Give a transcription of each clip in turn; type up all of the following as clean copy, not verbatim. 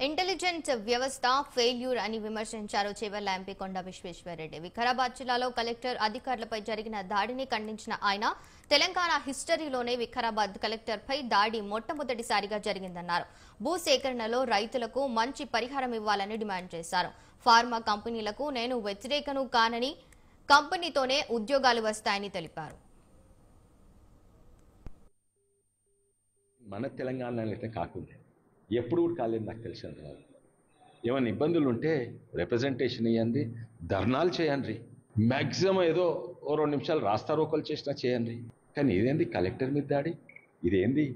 Intelligence వ్యవస్థ failure అని విమర్శించారు చేవెళ్ల ఎంపీ కొండ విశ్వేశ్వరరెడ్డి. వికారాబాద్ జిల్లాలో కలెక్టర్ అధికారులపై జరిగిన దాడిని ఖండించిన ఆయన తెలంగాణ హిస్టరీలోనే వికారాబాద్ కలెక్టర్పై దాడి మొట్టమొదటిసారిగా జరిగిందన్నారు. భూసేకరణలో రైతులకు మంచి పరిహారం ఇవ్వాలని డిమాండ్ చేశారు. ఫార్మా కంపెనీలకు నేను వ్యతిరేకను కానని, కంపెనీతోనే ఉద్యోగాలు వస్తాయని తెలిపారు. మన తెలంగాణలో అయితే కాకుండా ఎప్పుడు కూడా కాలేదు. నాకు తెలిసినంత వరకు ఏమైనా ఇబ్బందులు ఉంటే రిప్రజెంటేషన్ ఇవ్వండి, ధర్నాలు చేయండి, మ్యాక్సిమం ఏదో ఓ 2 నిమిషాలు రాస్తారోకలు చేసినా చేయండి. కానీ ఇదేంది కలెక్టర్ మీద దాడి? ఇదేంది?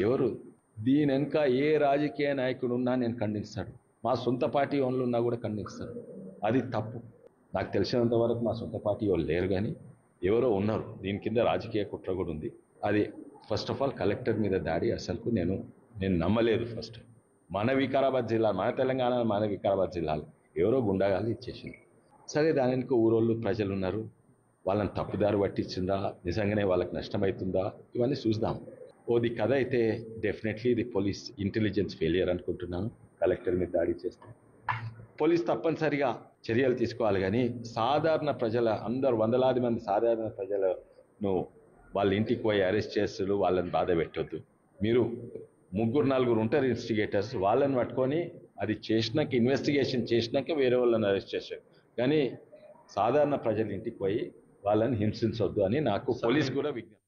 ఎవరు దీని వెనుక ఏ రాజకీయ నాయకుడు ఉన్నా నేను ఖండిస్తాడు. మా సొంత పార్టీ వాళ్ళు ఉన్నా కూడా ఖండిస్తాడు. అది తప్పు. నాకు తెలిసినంత వరకు మా సొంత పార్టీ వాళ్ళు లేరు, కానీ ఎవరో ఉన్నారు. దీని కింద రాజకీయ కుట్ర కూడా ఉంది. అది ఫస్ట్ ఆఫ్ ఆల్ కలెక్టర్ మీద దాడి అసలుకు నేను నమ్మలేదు. ఫస్ట్ మన వికారాబాద్ జిల్లా, మన తెలంగాణ, మన వికారాబాద్ జిల్లాలో ఎవరో గుండాగాలు ఇచ్చేసింది. సరే, దానికి ఊరోళ్ళు ప్రజలు ఉన్నారు, వాళ్ళని తప్పుదారి పట్టించిందా, నిజంగానే వాళ్ళకి నష్టమవుతుందా, ఇవన్నీ చూద్దాం. ఓది కథ అయితే డెఫినెట్లీ ఇది పోలీస్ ఇంటెలిజెన్స్ ఫెయిలియర్ అనుకుంటున్నాను. కలెక్టర్ మీద దాడి చేస్తే పోలీస్ తప్పనిసరిగా చర్యలు తీసుకోవాలి. కానీ సాధారణ ప్రజల అందరు వందలాది మంది సాధారణ ప్రజలను వాళ్ళ ఇంటికి పోయి అరెస్ట్ చేస్తారు, వాళ్ళని బాధ పెట్టొద్దు. మీరు 3-4 ఉంటారు ఇన్వెస్టిగేటర్స్, వాళ్ళని పట్టుకొని అది చేసినాక, ఇన్వెస్టిగేషన్ చేసినాక వేరే వాళ్ళని అరెస్ట్ చేశారు. కానీ సాధారణ ప్రజల ఇంటికి పోయి వాళ్ళని హింసించొద్దు అని నాకు పోలీస్ కూడా విజ్ఞప్తి.